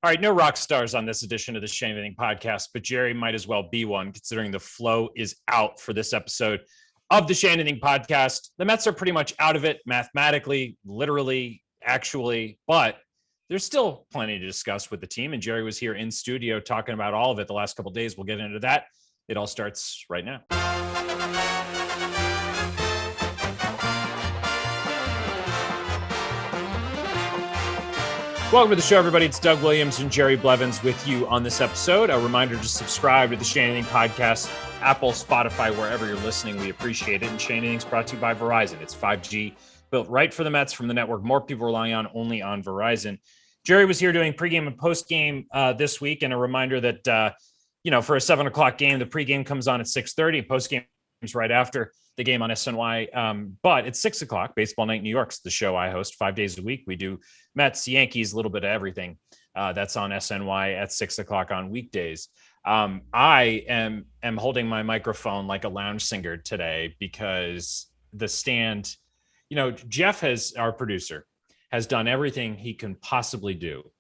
All right, no rock stars on this edition of the Shea Anything Podcast, but Jerry might as well be one considering the flow is out for this episode of the Shea Anything Podcast. The Mets are pretty much out of it mathematically, literally, actually, but there's still plenty to discuss with the team. And Jerry was here in studio talking about all of it the last couple of days. We'll get into that. It all starts right now. Welcome to the show, everybody. It's Doug Williams and Jerry Blevins with you on this episode. A reminder to subscribe to the Shea Anything Podcast, Apple, Spotify, wherever you're listening. We appreciate it. And Shea Anything's brought to you by Verizon. It's 5G, built right for the Mets from the network more people rely on only on Verizon. Jerry was here doing pregame and postgame this week, and a reminder that, for a 7 o'clock game, the pregame comes on at 6:30, and postgame is right after the game on SNY. But it's 6 o'clock, Baseball Night in New York's the show I host 5 days a week. We do Mets, Yankees, a little bit of everything. That's on SNY at 6 o'clock on weekdays. I am holding my microphone like a lounge singer today because the stand, Jeff our producer, has done everything he can possibly do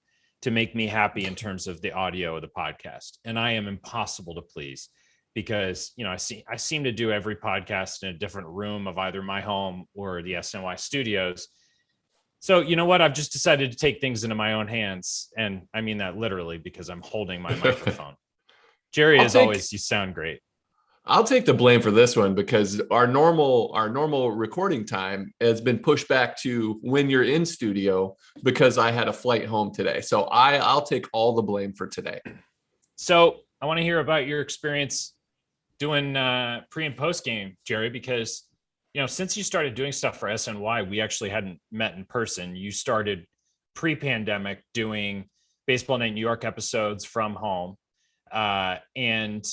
to make me happy in terms of the audio of the podcast. And I am impossible to please because, I seem to do every podcast in a different room of either my home or the SNY studios. So you know what? I've just decided to take things into my own hands. And I mean that literally because I'm holding my microphone. Jerry, as always, you sound great. I'll take the blame for this one because our normal recording time has been pushed back to when you're in studio because I had a flight home today. So I'll take all the blame for today. So I want to hear about your experience doing pre and post game, Jerry, because since you started doing stuff for SNY, we actually hadn't met in person. You started pre-pandemic doing Baseball Night in New York episodes from home. And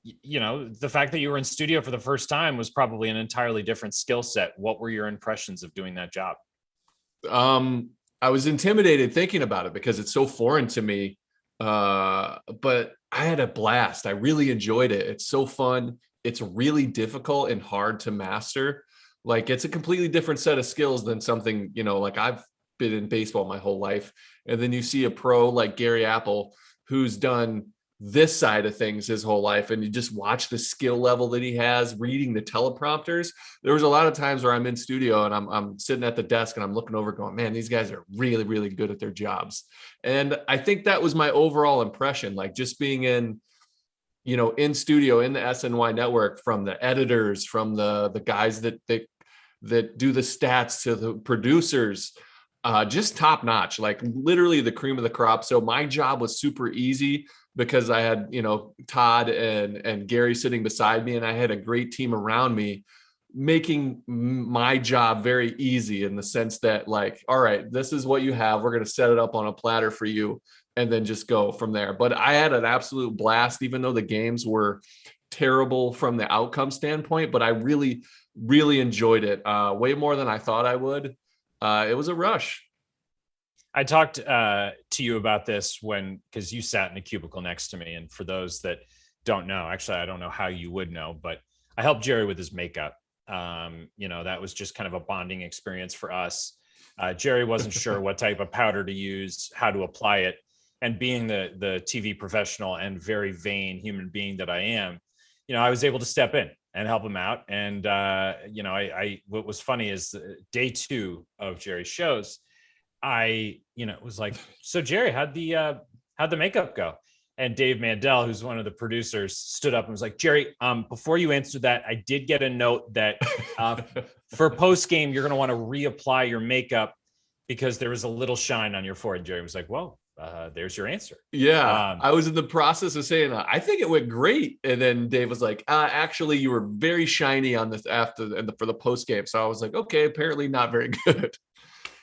the fact that you were in studio for the first time was probably an entirely different skill set. What were your impressions of doing that job? I was intimidated thinking about it because it's so foreign to me. But I had a blast. I really enjoyed it. It's so fun. It's really difficult and hard to master. Like it's a completely different set of skills than something, like I've been in baseball my whole life. And then you see a pro like Gary Apple, who's done this side of things his whole life. And you just watch the skill level that he has reading the teleprompters. There was a lot of times where I'm in studio and I'm sitting at the desk and I'm looking over going, man, these guys are really, really good at their jobs. And I think that was my overall impression, like just being in studio in the SNY network, from the editors, from the guys that do the stats to the producers, just top notch, like literally the cream of the crop. So my job was super easy because I had, Todd and Gary sitting beside me, and I had a great team around me, making my job very easy in the sense that like, all right, this is what you have. We're going to set it up on a platter for you and then just go from there. But I had an absolute blast, even though the games were terrible from the outcome standpoint, but I really, really enjoyed it way more than I thought I would. It was a rush. I talked to you about this because you sat in the cubicle next to me. And for those that don't know, actually, I don't know how you would know, but I helped Jerry with his makeup. That was just kind of a bonding experience for us. Jerry wasn't sure what type of powder to use, how to apply it. And being the TV professional and very vain human being that I am, I was able to step in and help him out. And, what was funny is day 2 of Jerry's shows, was like, so Jerry, how'd the makeup go? And Dave Mandel, who's one of the producers, stood up and was like, Jerry, before you answer that, I did get a note that for post game, you're going to want to reapply your makeup because there was a little shine on your forehead. Jerry was like, well, there's your answer. Yeah. I was in the process of saying, I think it went great. And then Dave was like, actually, you were very shiny on this for the post game. So I was like, okay, apparently not very good.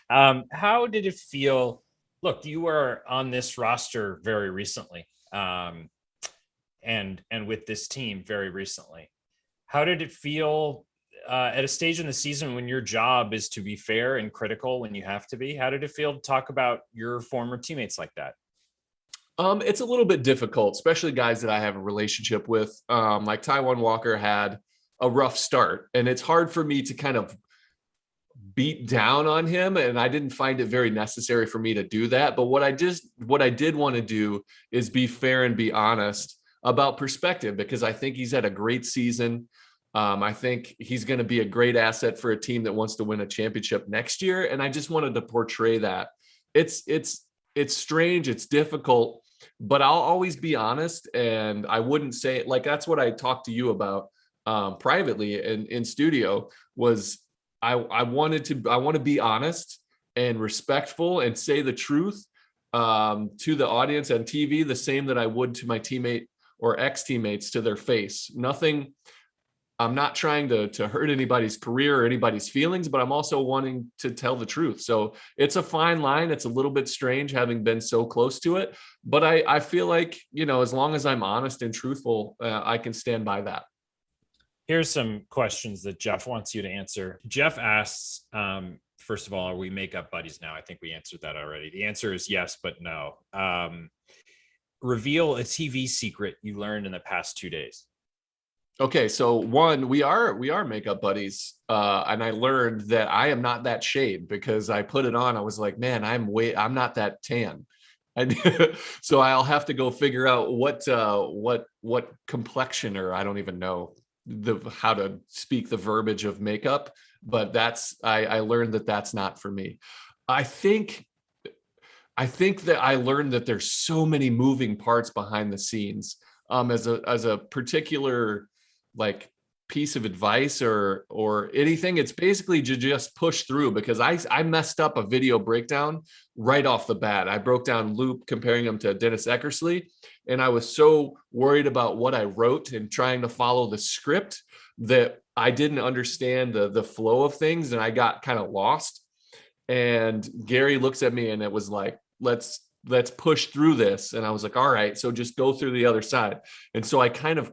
How did it feel? Look, you were on this roster very recently, and with this team very recently. How did it feel at a stage in the season when your job is to be fair and critical when you have to be? How did it feel to talk about your former teammates like that? It's a little bit difficult, especially guys that I have a relationship with. Like Taijuan Walker had a rough start, and it's hard for me to kind of beat down on him, and I didn't find it very necessary for me to do that. But what I did want to do is be fair and be honest about perspective, because I think he's had a great season. I think he's going to be a great asset for a team that wants to win a championship next year. And I just wanted to portray that. It's strange. It's difficult, but I'll always be honest. And I wouldn't say, like, that's what I talked to you about privately in studio, was I want to be honest and respectful and say the truth to the audience on TV, the same that I would to my teammate or ex-teammates to their face. Nothing. I'm not trying to hurt anybody's career or anybody's feelings, but I'm also wanting to tell the truth. So it's a fine line. It's a little bit strange having been so close to it, but I feel like, as long as I'm honest and truthful, I can stand by that. Here's some questions that Jeff wants you to answer. Jeff asks, first of all, are we makeup buddies now? I think we answered that already. The answer is yes, but no. Reveal a TV secret you learned in the past 2 days. Okay, so one, we are makeup buddies, and I learned that I am not that shade, because I put it on. I was like, man, I'm not that tan, and so I'll have to go figure out what complexion, or I don't even know how to speak the verbiage of makeup, but I learned that that's not for me. I think that I learned that there's so many moving parts behind the scenes. As a particular like piece of advice or anything, it's basically to just push through, because I messed up a video breakdown right off the bat. I broke down Loup, comparing him to Dennis Eckersley, and I was so worried about what I wrote and trying to follow the script that I didn't understand the flow of things, and I got kind of lost. And Gary looks at me and it was like, let's push through this. And I was like, all right, so just go through the other side. And so I kind of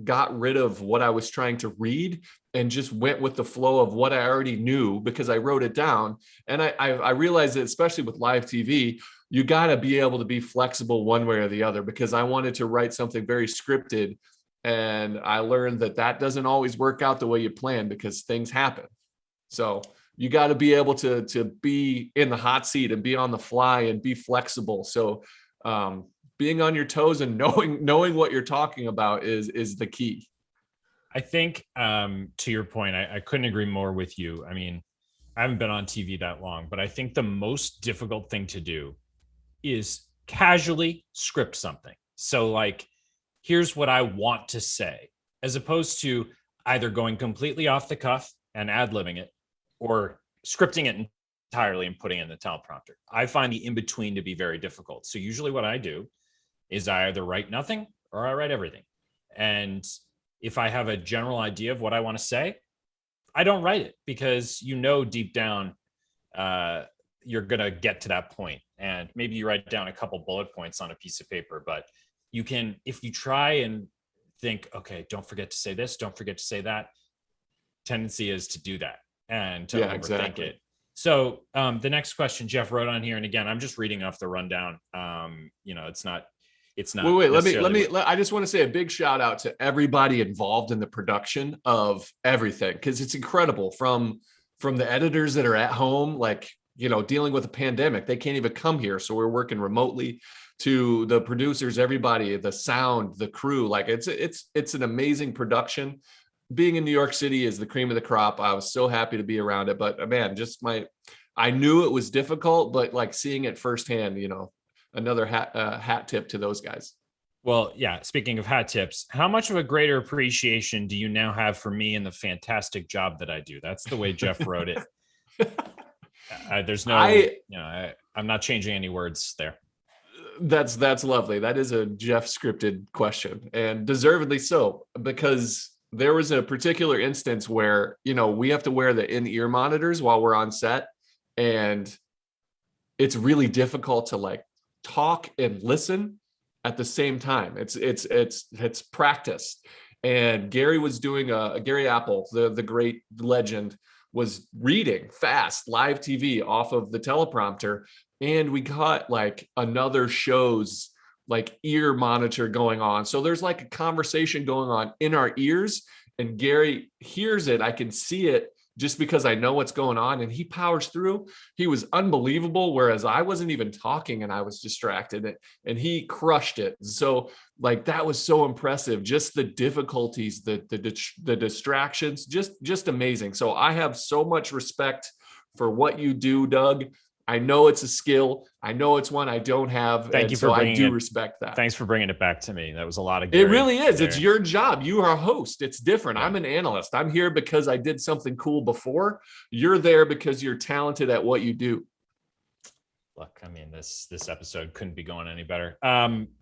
got rid of what I was trying to read and just went with the flow of what I already knew, because I wrote it down. And I realized that, especially with live TV, you got to be able to be flexible one way or the other, because I wanted to write something very scripted. And I learned that doesn't always work out the way you plan, because things happen. So you got to be able to be in the hot seat and be on the fly and be flexible. So being on your toes and knowing what you're talking about is the key. I think to your point, I couldn't agree more with you. I mean, I haven't been on TV that long, but I think the most difficult thing to do is casually script something. So like, here's what I want to say, as opposed to either going completely off the cuff and ad-libbing it, or scripting it entirely and putting it in the teleprompter. I find the in-between to be very difficult. So usually what I do is I either write nothing or I write everything. And if I have a general idea of what I want to say, I don't write it, because deep down you're going to get to that point. And maybe you write down a couple bullet points on a piece of paper, but you can, if you try and think, okay, don't forget to say this, don't forget to say that, tendency is to do that and to overthink it. So the next question Jeff wrote on here, and again, I'm just reading off the rundown. It's not. Wait. Let me. I just want to say a big shout out to everybody involved in the production of everything, because it's incredible. From the editors that are at home, dealing with a pandemic, they can't even come here, so we're working remotely, to the producers, everybody, the sound, the crew. It's an amazing production. Being in New York City is the cream of the crop. I was so happy to be around it, but man, I knew it was difficult, but seeing it firsthand, another hat tip to those guys. Well, yeah. Speaking of hat tips, how much of a greater appreciation do you now have for me and the fantastic job that I do? That's the way Jeff wrote it. There's no, I'm not changing any words there. That's lovely. That is a Jeff scripted question, and deservedly so, because there was a particular instance where, we have to wear the in-ear monitors while we're on set, and it's really difficult to talk and listen at the same time. It's practice. And Gary was doing Gary Apple, the great legend, was reading fast live TV off of the teleprompter, and we got another show's ear monitor going on. So there's a conversation going on in our ears, and Gary hears it. I can see it. just because I know what's going on, and he powers through. He was unbelievable, whereas I wasn't even talking and I was distracted, and he crushed it. So like, that was so impressive. Just the difficulties, the distractions, just amazing. So I have so much respect for what you do, Doug. I know it's a skill. I know it's one I don't have. Thank you for bringing I do respect that. Thanks for bringing it back to me. That was a lot of Gary. It really is. There. It's your job. You are a host. It's different. Yeah. I'm an analyst. I'm here because I did something cool before. You're there because you're talented at what you do. Look, I mean, this episode couldn't be going any better.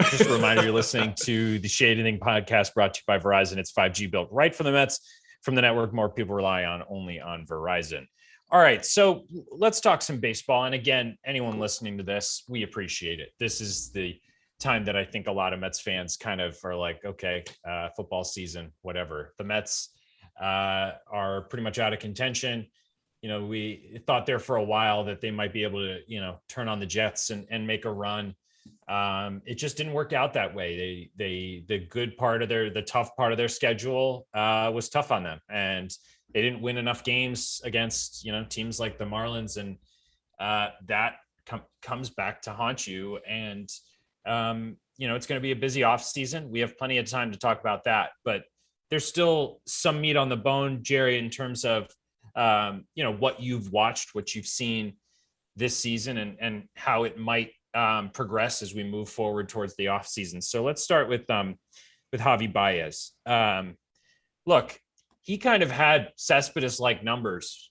Just a reminder, you're listening to the Shea Anything Podcast, brought to you by Verizon. It's 5G built right for the Mets, from the network more people rely on, only on Verizon. All right, so let's talk some baseball. And again, anyone listening to this, we appreciate it. This is the time that I think a lot of Mets fans kind of are like, okay, football season, whatever. The Mets are pretty much out of contention. You know, we thought there for a while that they might be able to, you know, turn on the Jets and make a run. It just didn't work out that way. The good part of the tough part of their schedule was tough on them, and they didn't win enough games against, you know, teams like the Marlins, and that comes back to haunt you. And you know, it's going to be a busy off season. We have plenty of time to talk about that, but there's still some meat on the bone, Jerry, in terms of you know, what you've watched, what you've seen this season, and how it might progress as we move forward towards the off season. So let's start with Javy Baez. Look, he kind of had Cespedes-like numbers,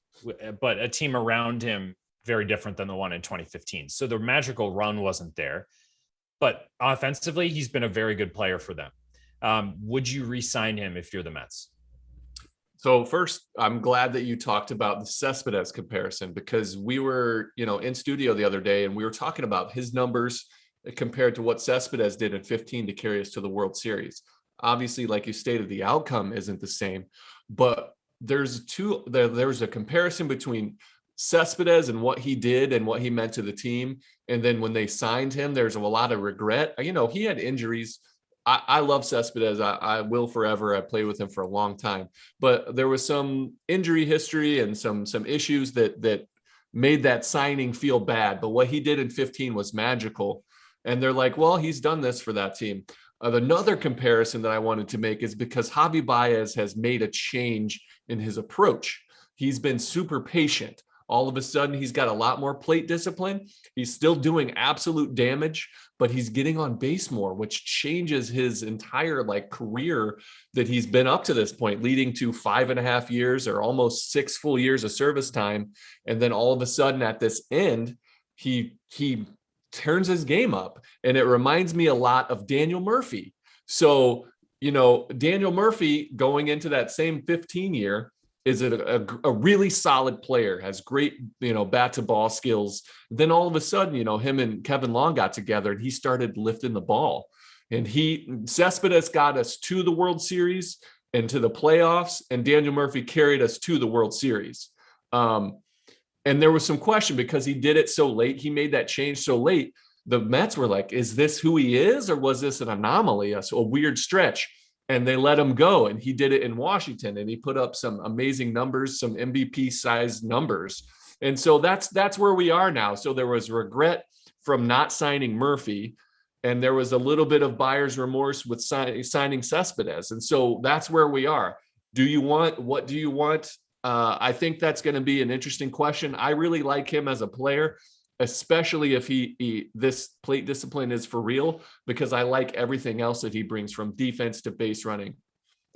but a team around him very different than the one in 2015. So the magical run wasn't there, but offensively, he's been a very good player for them. Would you re-sign him if you're the Mets? So first, I'm glad that you talked about the Cespedes comparison, because we were, you know, in studio the other day and we were talking about his numbers compared to what Cespedes did in 15 to carry us to the World Series. Obviously, like you stated, the outcome isn't the same, but there's a comparison between Cespedes and what he did and what he meant to the team. And then when they signed him, there's a lot of regret. You know, he had injuries. I love Cespedes. I will forever. I played with him for a long time, but there was some injury history and some issues that made that signing feel bad. But what he did in 15 was magical. And they're like, well, he's done this for that team. Another comparison that I wanted to make is because Javy Baez has made a change in his approach. He's been super patient. All of a sudden, he's got a lot more plate discipline. He's still doing absolute damage, but he's getting on base more, which changes his entire career that he's been up to this point, leading to 5.5 years or almost 6 full years of service time. And then all of a sudden at this end, he turns his game up. And it reminds me a lot of Daniel Murphy. So, you know, Daniel Murphy going into that same 15 year is a really solid player, has great, you know, bat to ball skills. Then all of a sudden, you know, him and Kevin Long got together and he started lifting the ball. And Cespedes got us to the World Series and to the playoffs, and Daniel Murphy carried us to the World Series. And there was some question because he did it so late. He made that change so late. The Mets were like, is this who he is, or was this an anomaly, a weird stretch? And they let him go, and he did it in Washington, and he put up some amazing numbers, some MVP-sized numbers. And so that's where we are now. So there was regret from not signing Murphy, and there was a little bit of buyer's remorse with signing Cespedes. And so that's where we are. What do you want? I think that's going to be an interesting question. I really like him as a player, especially if this plate discipline is for real, because I like everything else that he brings from defense to base running,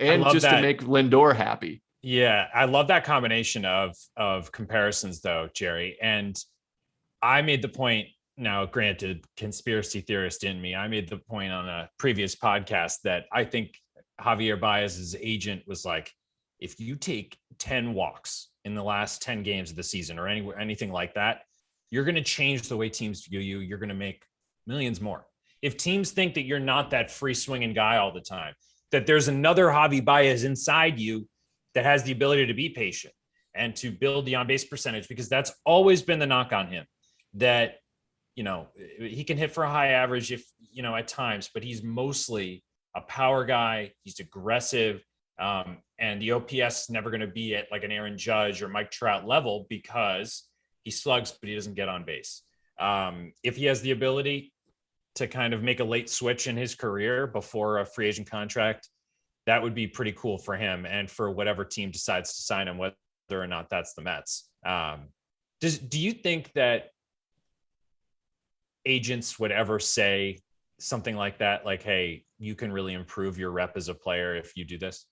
and just to make Lindor happy. Yeah, I love that combination of comparisons though, Jerry. And I made the point, now granted, conspiracy theorist in me, I made the point on a previous podcast that I think Javier Baez's agent was like, if you take 10 walks in the last 10 games of the season or anything like that, you're going to change the way teams view you. You're going to make millions more. If teams think that you're not that free swinging guy all the time, that there's another Javy Baez inside you that has the ability to be patient and to build the on-base percentage, because that's always been the knock on him, that, you know, he can hit for a high average if, you know, at times, but he's mostly a power guy. He's aggressive. And the OPS is never going to be at like an Aaron Judge or Mike Trout level because he slugs, but he doesn't get on base. If he has the ability to kind of make a late switch in his career before a free agent contract, that would be pretty cool for him and for whatever team decides to sign him, whether or not that's the Mets. Do you think that agents would ever say something like that? Like, hey, you can really improve your rep as a player if you do this?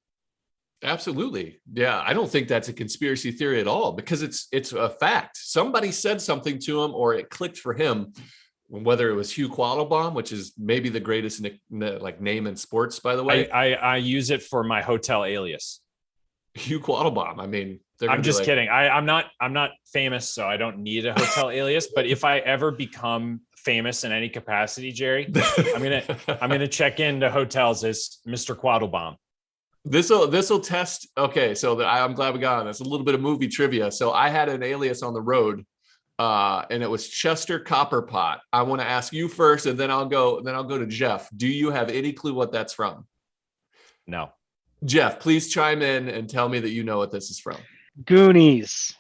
Absolutely. Yeah. I don't think that's a conspiracy theory at all, because it's a fact. Somebody said something to him or it clicked for him, whether it was Hugh Quattlebaum, which is maybe the greatest name in sports, by the way. I use it for my hotel alias. Hugh Quattlebaum. I mean, I'm just kidding. I'm not famous, so I don't need a hotel alias. But if I ever become famous in any capacity, Jerry, I'm gonna check into hotels as Mr. Quattlebaum. This will test. Okay, so I'm glad we got on this. A little bit of movie trivia. So I had an alias on the road, and it was Chester Copperpot. I want to ask you first, and then I'll go to Jeff. Do you have any clue what that's from? No. Jeff, please chime in and tell me that you know what this is from. Goonies.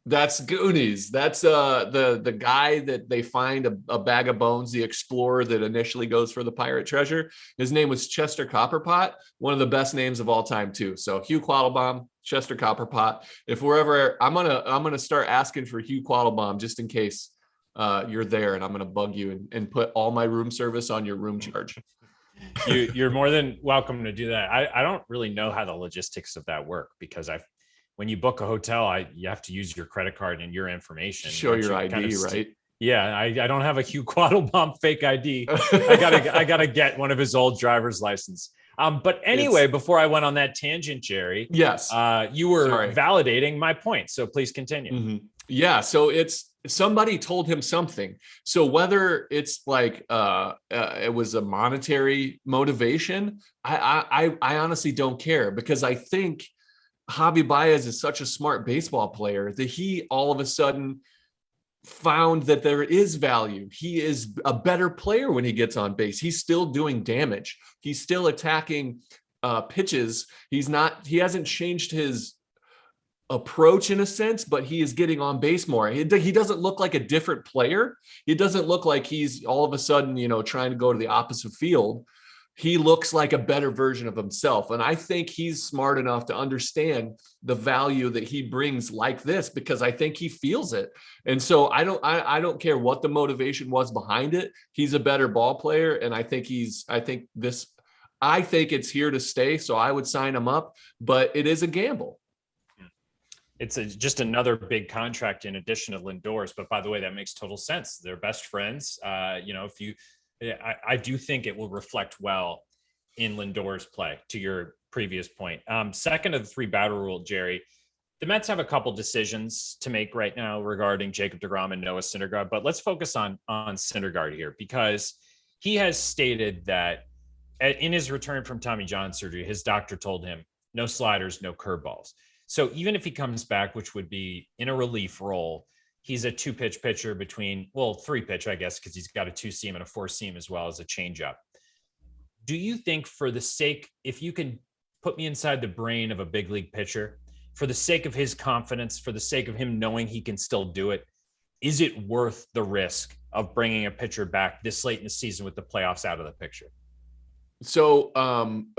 That's Goonies. That's the guy that they find a bag of bones, the explorer that initially goes for the pirate treasure. His name was Chester Copperpot, one of the best names of all time too. So Hugh Quattlebaum, Chester Copperpot. If we're ever, I'm gonna start asking for Hugh Quattlebaum just in case you're there, and I'm gonna bug you and put all my room service on your room charge. You're more than welcome to do that. I don't really know how the logistics of that work, because when you book a hotel, you have to use your credit card and your information. Show your ID, right? Yeah, I don't have a Hugh Quattlebaum fake ID. I gotta get one of his old driver's license. But anyway, before I went on that tangent, Jerry, yes, you were validating my point. So please continue. Mm-hmm. Yeah, so it's somebody told him something. So whether it's like it was a monetary motivation, I honestly don't care, because I think Javy Baez is such a smart baseball player that he all of a sudden found that there is value. He is a better player when he gets on base. He's still doing damage. He's still attacking pitches. He hasn't changed his approach in a sense, but he is getting on base more. He doesn't look like a different player. He doesn't look like he's all of a sudden, trying to go to the opposite field. He looks like a better version of himself. And I think he's smart enough to understand the value that he brings like this, because I think he feels it. And so I don't care what the motivation was behind it. He's a better ball player. And I think it's here to stay. So I would sign him up, but it is a gamble. It's just another big contract in addition to Lindor's. But by the way, that makes total sense. They're best friends. I do think it will reflect well in Lindor's play, to your previous point. Second of the three batter rule, Jerry, the Mets have a couple decisions to make right now regarding Jacob deGrom and Noah Syndergaard, but let's focus on Syndergaard here, because he has stated that in his return from Tommy John surgery, his doctor told him no sliders, no curveballs. So even if he comes back, which would be in a relief role, he's a 2-pitch pitcher between, 3-pitch, I guess, because he's got a 2-seam and a 4-seam as well as a changeup. Do you think, for the sake, if you can put me inside the brain of a big league pitcher, for the sake of his confidence, for the sake of him knowing he can still do it, is it worth the risk of bringing a pitcher back this late in the season with the playoffs out of the picture? So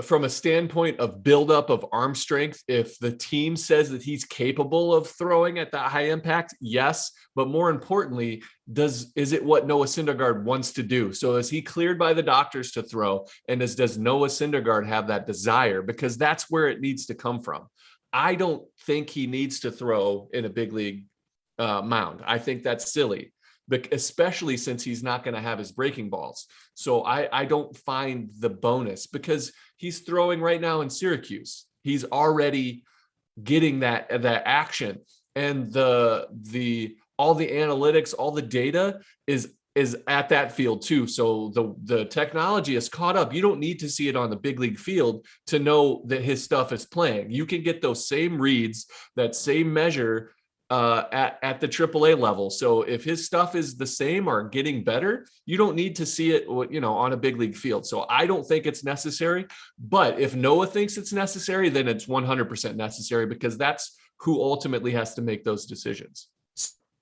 from a standpoint of buildup of arm strength, if the team says that he's capable of throwing at that high impact, yes. But more importantly, is it what Noah Syndergaard wants to do? So is he cleared by the doctors to throw? And does Noah Syndergaard have that desire? Because that's where it needs to come from. I don't think he needs to throw in a big league mound. I think that's silly, especially since he's not going to have his breaking balls. So I don't find the bonus, because he's throwing right now in Syracuse. He's already getting that action, and all the analytics, all the data is at that field too. So the technology is caught up. You don't need to see it on the big league field to know that his stuff is playing. You can get those same reads, that same measure at the AAA level. So if his stuff is the same or getting better, you don't need to see it, on a big league field. So I don't think it's necessary. But if Noah thinks it's necessary, then it's 100% necessary, because that's who ultimately has to make those decisions.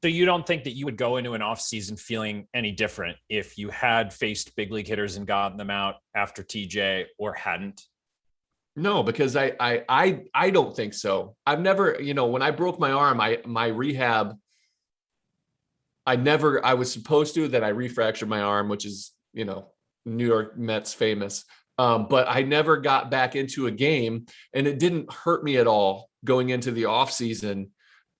So you don't think that you would go into an offseason feeling any different if you had faced big league hitters and gotten them out after TJ or hadn't? No, because I don't think so. I've never, when I broke my arm, my rehab, I was supposed to, that I refractured my arm, which is, New York Mets famous. But I never got back into a game, and it didn't hurt me at all going into the off season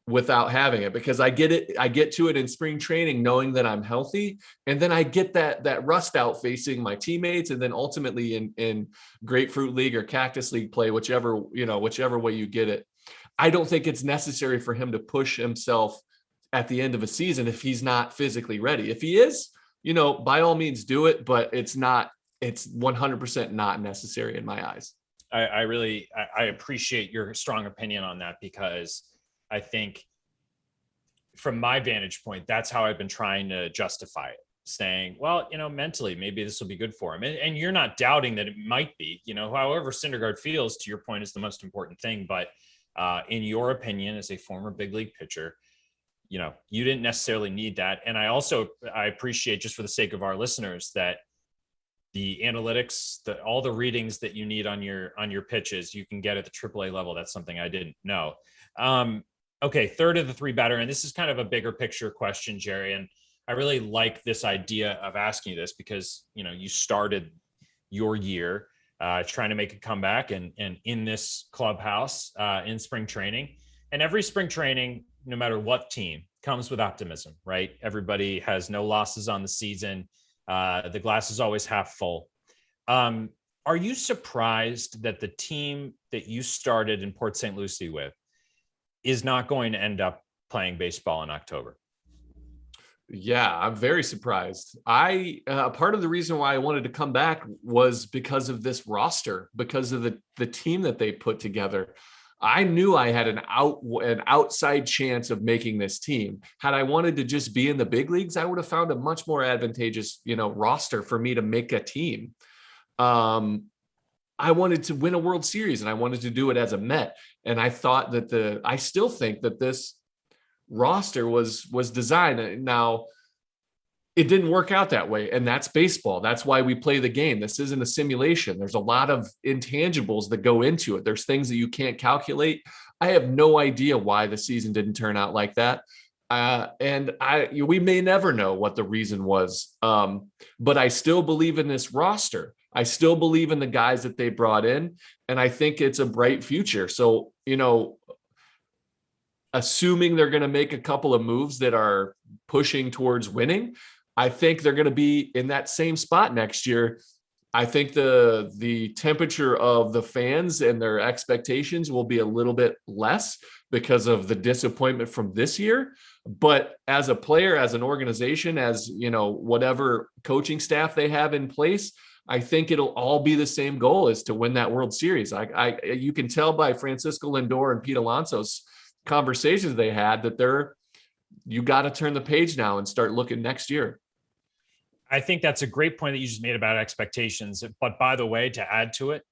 without having it, because I get to it in spring training knowing that I'm healthy, and then I get that rust out facing my teammates, and then ultimately in Grapefruit League or Cactus League play, whichever way you get it. I don't think it's necessary for him to push himself at the end of a season if he's not physically ready. If he is, by all means do it, but it's 100% not necessary in my eyes. I appreciate your strong opinion on that, because I think from my vantage point, that's how I've been trying to justify it, saying, well, mentally, maybe this will be good for him. And you're not doubting that it might be, however Syndergaard feels, to your point, is the most important thing. But in your opinion, as a former big league pitcher, you didn't necessarily need that. And I appreciate, just for the sake of our listeners, that the analytics, all the readings that you need on your pitches, you can get at the AAA level. That's something I didn't know. Okay, third of the three batter, and this is kind of a bigger picture question, Jerry, and I really like this idea of asking you this, because you started your year trying to make a comeback and in this clubhouse in spring training, and every spring training, no matter what team, comes with optimism, right? Everybody has no losses on the season. The glass is always half full. Are you surprised that the team that you started in Port St. Lucie with is not going to end up playing baseball in October? Yeah, I'm very surprised. Part of the reason why I wanted to come back was because of this roster, because of the team that they put together. I knew I had an outside chance of making this team. Had I wanted to just be in the big leagues, I would have found a much more advantageous, roster for me to make a team. I wanted to win a World Series, and I wanted to do it as a Met. And I thought I still think that this roster was designed. Now, it didn't work out that way, and that's baseball. That's why we play the game. This isn't a simulation. There's a lot of intangibles that go into it. There's things that you can't calculate. I have no idea why the season didn't turn out like that. We may never know what the reason was. But I still believe in this roster. I still believe in the guys that they brought in, and I think it's a bright future. So, assuming they're going to make a couple of moves that are pushing towards winning, I think they're going to be in that same spot next year. I think the temperature of the fans and their expectations will be a little bit less because of the disappointment from this year. But as a player, as an organization, as whatever coaching staff they have in place, I think it'll all be the same goal, is to win that World Series. You can tell by Francisco Lindor and Pete Alonso's conversations they had that you got to turn the page now and start looking next year. I think that's a great point that you just made about expectations. But by the way, to add to it,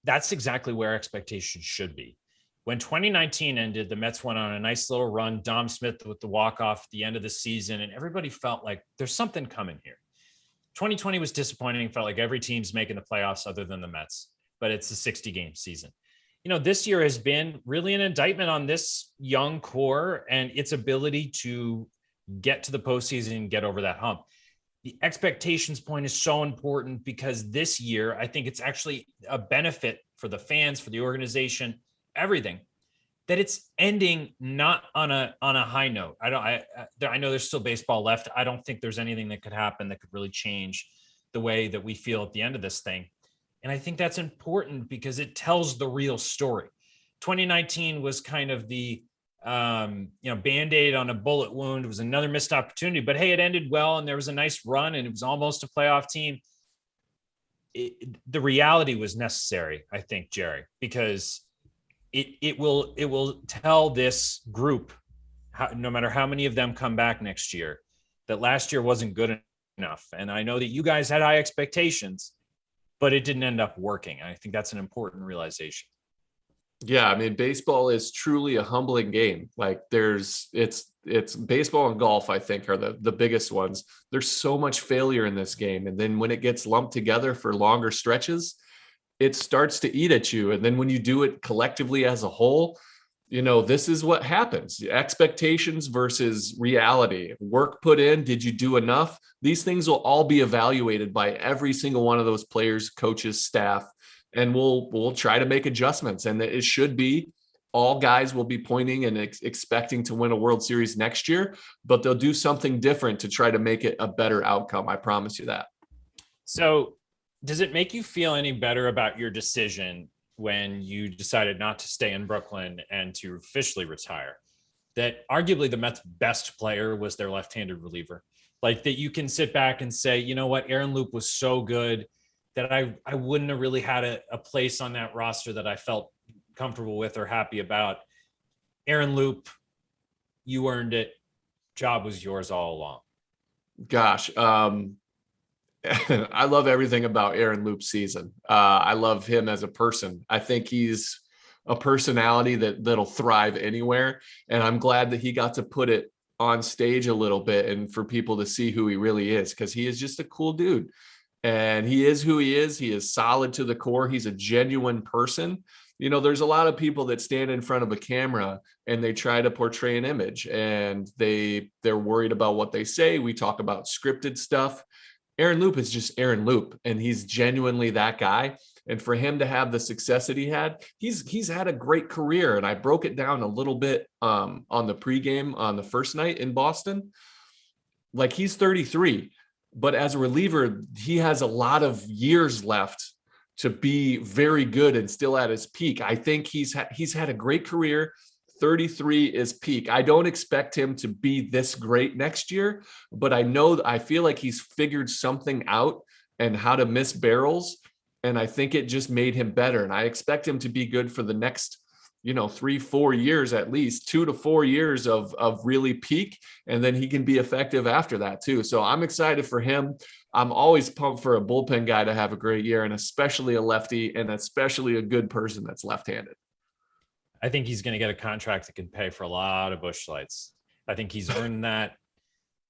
that's exactly where expectations should be. When 2019 ended, the Mets went on a nice little run, Dom Smith with the walk-off at the end of the season, and everybody felt like there's something coming here. 2020 was disappointing. Felt like every team's making the playoffs other than the Mets, but it's a 60-game season. This year has been really an indictment on this young core and its ability to get to the postseason and get over that hump. The expectations point is so important, because this year, I think it's actually a benefit for the fans, for the organization, everything, that it's ending not on a high note. I know there's still baseball left. I don't think there's anything that could happen that could really change the way that we feel at the end of this thing. And I think that's important because it tells the real story. 2019 was kind of the Band-Aid on a bullet wound. It was another missed opportunity, but hey, it ended well and there was a nice run and it was almost a playoff team. The reality was necessary, I think, Jerry, because it will tell this group no matter how many of them come back next year, that last year wasn't good enough. And I know that you guys had high expectations, but it didn't end up working. I think that's an important realization. Yeah, I mean, baseball is truly a humbling game. Like it's baseball and golf, I think, are the biggest ones. There's so much failure in this game. And then when it gets lumped together for longer stretches, it starts to eat at you. And then when you do it collectively as a whole, this is what happens. Expectations versus reality. Work put in. Did you do enough? These things will all be evaluated by every single one of those players, coaches, staff, and we'll try to make adjustments. And it should be all guys will be pointing and expecting to win a World Series next year, but they'll do something different to try to make it a better outcome. I promise you that. So does it make you feel any better about your decision when you decided not to stay in Brooklyn and to officially retire, that arguably the Mets' best player was their left-handed reliever? Like that you can sit back and say, you know what, Aaron Loup was so good that I wouldn't have really had a place on that roster that I felt comfortable with or happy about. Aaron Loup, you earned it. Job was yours all along. Gosh, I love everything about Aaron Loup's season. I love him as a person. I think he's a personality that'll thrive anywhere. And I'm glad that he got to put it on stage a little bit and for people to see who he really is, because he is just a cool dude. And he is who he is. He is solid to the core. He's a genuine person. There's a lot of people that stand in front of a camera and they try to portray an image and they're worried about what they say. We talk about scripted stuff. Aaron Loup is just Aaron Loup, and he's genuinely that guy. And for him to have the success that he had, he's had a great career. And I broke it down a little bit on the pregame on the first night in Boston. Like, he's 33, but as a reliever, he has a lot of years left to be very good and still at his peak. I think he's had a great career. 33 is peak. I don't expect him to be this great next year, but I feel like he's figured something out and how to miss barrels. And I think it just made him better. And I expect him to be good for the next, 3-4 years, at least 2 to 4 years of really peak. And then he can be effective after that too. So I'm excited for him. I'm always pumped for a bullpen guy to have a great year, and especially a lefty, and especially a good person that's left-handed. I think he's going to get a contract that can pay for a lot of Busch Lights. I think he's earned that.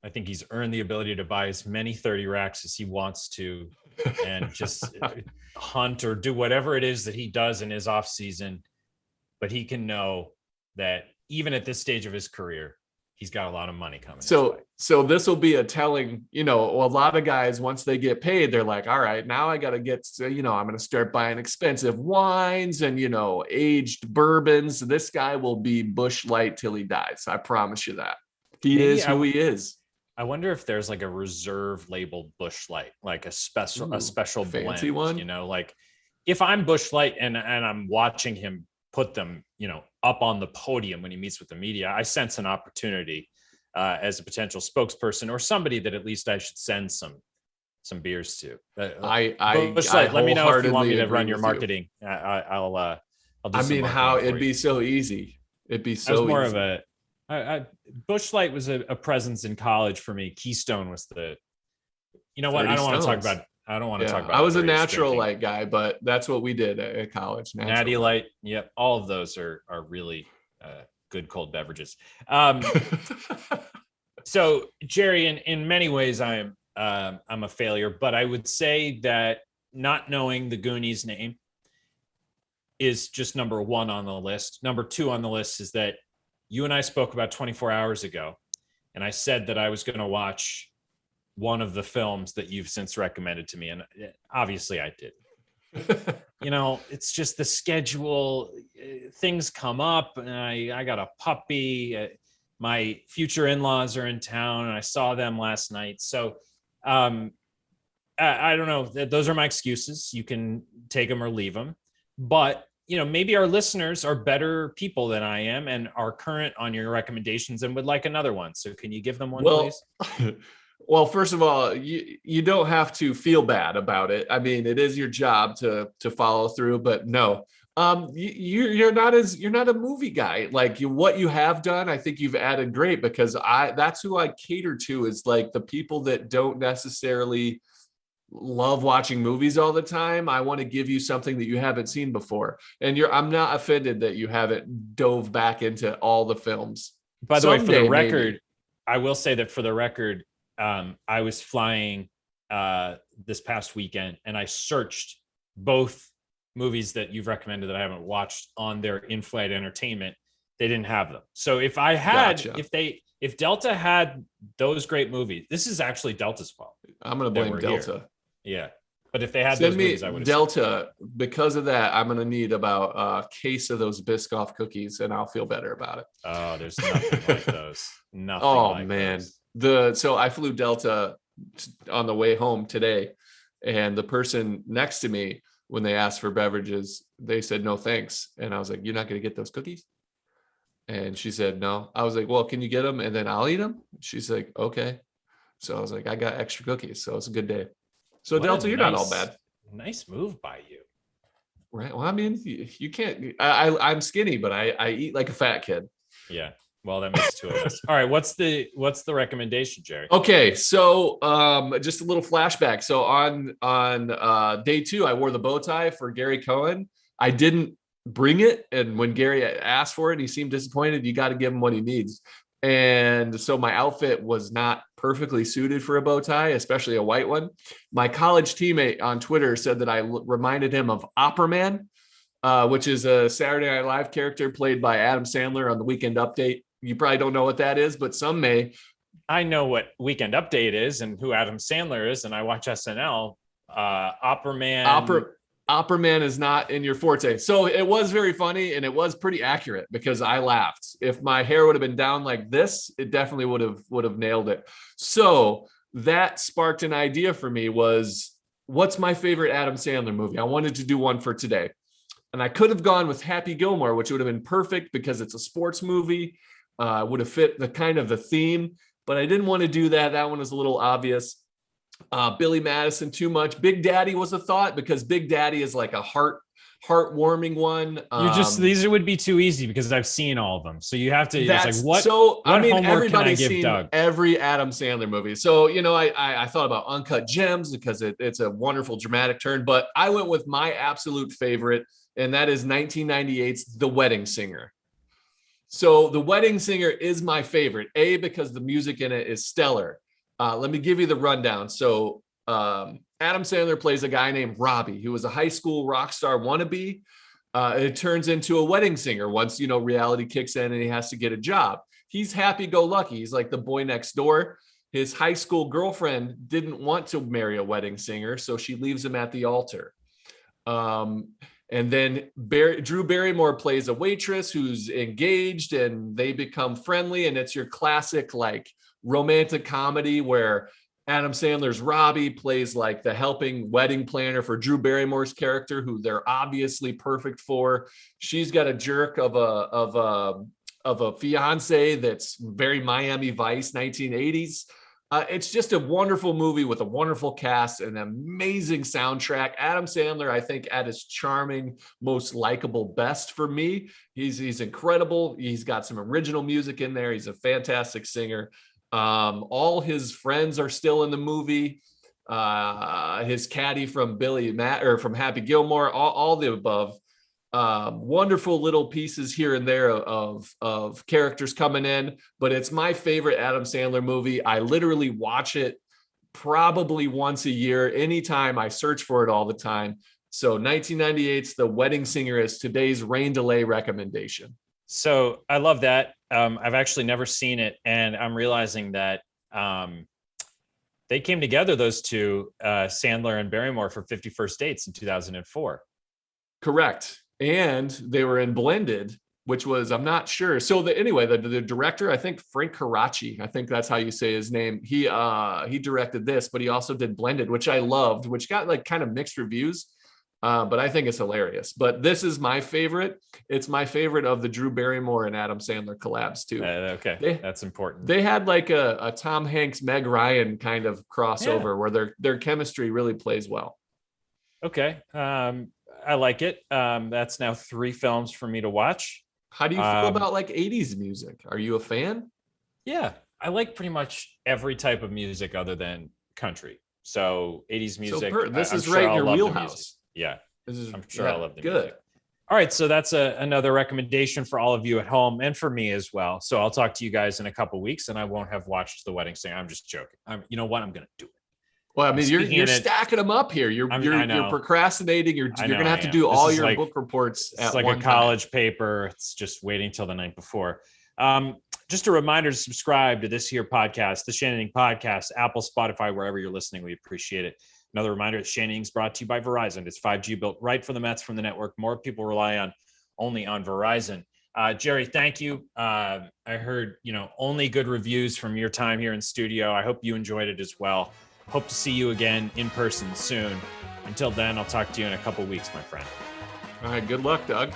I think he's earned the ability to buy as many 30 racks as he wants to and just hunt or do whatever it is that he does in his off season. But he can know that even at this stage of his career, he's got a lot of money coming. So this will be a telling, a lot of guys, once they get paid, they're like, all right, now I got to get, I'm going to start buying expensive wines and, aged bourbons. This guy will be Busch Light till he dies. I promise you that. He is. I wonder if there's like a reserve labeled Busch Light, like a special fancy blend, one. Like if I'm Busch Light and I'm watching him put them, up on the podium when he meets with the media, I sense an opportunity as a potential spokesperson or somebody that at least I should send some beers to. Busch Light, let me know if you want me to run your marketing. I'll do some marketing it'd be so easy. It'd be so easy. More of a Busch Light was a presence in college for me. Keystone was I don't want to talk about. I was a natural light guy, but that's what we did at college. Natty Light. Yep. All of those are really good cold beverages. So Jerry, in many ways, I'm a failure, but I would say that not knowing the Goonies name is just number one on the list. Number two on the list is that you and I spoke about 24 hours ago, and I said that I was going to watch one of the films that you've since recommended to me. And obviously I did. It's just the schedule. Things come up and I got a puppy. My future in-laws are in town and I saw them last night. So I don't know. Those are my excuses. You can take them or leave them. But, maybe our listeners are better people than I am and are current on your recommendations and would like another one. So can you give them one, please? Well, first of all, you don't have to feel bad about it. I mean, it is your job to follow through, but no, You're not a movie guy. Like what you have done, I think you've added great, because that's who I cater to, is like the people that don't necessarily love watching movies all the time. I want to give you something that you haven't seen before. And I'm not offended that you haven't dove back into all the films. By the way, for the record, maybe. I will say that for the record, I was flying this past weekend and I searched both movies that you've recommended that I haven't watched on their in-flight entertainment. They didn't have them. So if I had, Gotcha. if Delta had those great movies, this is actually Delta's fault. I'm going to blame Delta. Here. Yeah. But if they had Send those me movies, I would have Delta. Because of that, I'm going to need about a case of those Biscoff cookies, and I'll feel better about it. Oh, there's nothing like those. Nothing. Oh like man. those. So I flew Delta on the way home today, and the person next to me, when they asked for beverages, they said, no, thanks. And I was like, you're not going to get those cookies? And she said, no. I was like, well, can you get them? And then I'll eat them. She's like, okay. So I was like, I got extra cookies. So it's a good day. So Delta, you're not all bad. Nice move by you. Right. Well, I mean, you can't, I'm skinny, but I eat like a fat kid. Yeah. Well, that makes two of us. All right. What's the recommendation, Jerry? Okay. So just a little flashback. So on day 2, I wore the bow tie for Gary Cohen. I didn't bring it. And when Gary asked for it, he seemed disappointed. You got to give him what he needs. And so my outfit was not perfectly suited for a bow tie, especially a white one. My college teammate on Twitter said that I reminded him of Opera Man, which is a Saturday Night Live character played by Adam Sandler on the Weekend Update. You probably don't know what that is, but some may. I know what Weekend Update is and who Adam Sandler is, and I watch SNL. Opera Man is not in your forte. So it was very funny, and it was pretty accurate because I laughed. If my hair would have been down like this, it definitely would have nailed it. So that sparked an idea for me, was what's my favorite Adam Sandler movie? I wanted to do one for today. And I could have gone with Happy Gilmore, which would have been perfect because it's a sports movie. Would have fit the theme, but I didn't want to do that. That one was a little obvious. Billy Madison, too much. Big Daddy was a thought, because Big Daddy is like a heartwarming one. These would be too easy because I've seen all of them. So you have to. It's like what? So what I mean, homework everybody's can I give seen Doug? every Adam Sandler movie. So I thought about Uncut Gems because it's a wonderful dramatic turn. But I went with my absolute favorite, and that is 1998's The Wedding Singer. So The Wedding Singer is my favorite, because the music in it is stellar. Let me give you the rundown. So Adam Sandler plays a guy named Robbie, who was a high school rock star wannabe. It turns into a wedding singer once, reality kicks in and he has to get a job. He's happy-go-lucky. He's like the boy next door. His high school girlfriend didn't want to marry a wedding singer, so she leaves him at the altar. And then Drew Barrymore plays a waitress who's engaged, and they become friendly. And it's your classic like romantic comedy where Adam Sandler's Robbie plays like the helping wedding planner for Drew Barrymore's character, who they're obviously perfect for. She's got a jerk of a fiance that's very Miami Vice 1980s. It's just a wonderful movie with a wonderful cast and an amazing soundtrack. Adam Sandler, I think, at his charming, most likable best for me. He's incredible. He's got some original music in there. He's a fantastic singer. All his friends are still in the movie. His caddy from from Happy Gilmore, all the above. Wonderful little pieces here and there of characters coming in, but it's my favorite Adam Sandler movie. I literally watch it probably once a year. Anytime, I search for it all the time. So 1998's The Wedding Singer is today's rain delay recommendation. So I love that. I've actually never seen it, and I'm realizing that they came together, those two, Sandler and Barrymore, for 50 First Dates in 2004. Correct. And they were in Blended, which was, I'm not sure. So the director, I think Frank Karachi, I think that's how you say his name. He directed this, but he also did Blended, which I loved, which got like kind of mixed reviews. But I think it's hilarious. But this is my favorite. It's my favorite of the Drew Barrymore and Adam Sandler collabs too. Okay, that's important. They had like a Tom Hanks, Meg Ryan kind of crossover where their chemistry really plays well. Okay. I like it. That's now 3 films for me to watch. How do you feel about like 80s music? Are you a fan? Yeah, I like pretty much every type of music other than country. So 80s music. This is I'm right sure in your I'll love the wheelhouse. music. Yeah, I'm sure yeah, I love the good. music. All right, so that's another recommendation for all of you at home and for me as well. So I'll talk to you guys in a couple weeks, and I won't have watched The Wedding Singer. I'm just joking. You know what? I'm going to do it. Well, I mean, you're stacking them up here. You're procrastinating. You're going to have to do all your book reports at one time. It's like a college paper. It's just waiting till the night before. Just a reminder to subscribe to this here podcast, the Shea Anything Podcast, Apple, Spotify, wherever you're listening. We appreciate it. Another reminder that Shea Anything is brought to you by Verizon. It's 5G built right for the Mets from the network. More people rely only on Verizon. Jerry, thank you. I heard, only good reviews from your time here in studio. I hope you enjoyed it as well. Hope to see you again in person soon. Until then, I'll talk to you in a couple weeks, my friend. All right. Good luck, Doug.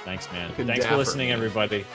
Thanks, man. Thanks for listening, everybody.